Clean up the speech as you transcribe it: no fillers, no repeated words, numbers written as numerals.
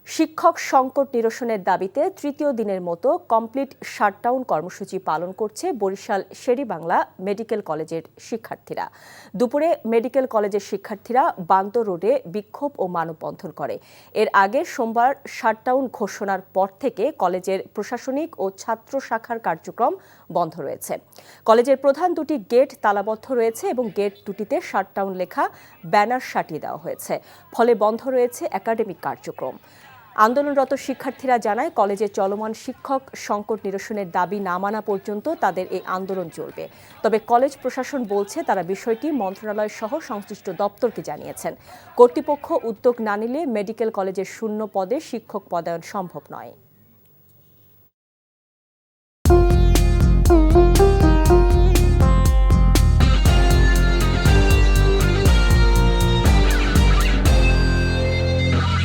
শিক্ষক সংকট নিরসনের দাবিতে তৃতীয় দিনের মতো কমপ্লিট শাটডাউন কর্মসূচি পালন করছে বরিশাল শেরেবাংলা মেডিকেল কলেজের শিক্ষার্থীরা। দুপুরে মেডিকেল কলেজের শিক্ষার্থীরা বান্দর রোডে বিক্ষোভ ও মানববন্ধন করে। এর আগে সোমবার শাটডাউন ঘোষণার পর থেকে কলেজের প্রশাসনিক ও ছাত্র শাখার কার্যক্রম বন্ধ রয়েছে। কলেজের প্রধান দুটি গেট তালাবদ্ধ রয়েছে এবং গেট দুটিতে শাটডাউন লেখা ব্যানার সাটিয়ে দেওয়া হয়েছে। ফলে বন্ধ রয়েছে একাডেমিক কার্যক্রম। আন্দোলনরত শিক্ষার্থীরা জানায়, কলেজে চলমান শিক্ষক সংকট নিরসনের দাবি না মানা পর্যন্ত তাদের এই আন্দোলন চলবে। তবে কলেজ প্রশাসন বলছে তারা বিষয়টি মন্ত্রণালয় সহ সংশ্লিষ্ট দপ্তরকে জানিয়েছেন। কর্তৃপক্ষ উদ্যোগ না নিলে মেডিকেল কলেজের শূন্য পদে শিক্ষক পদায়ন সম্ভব নয়।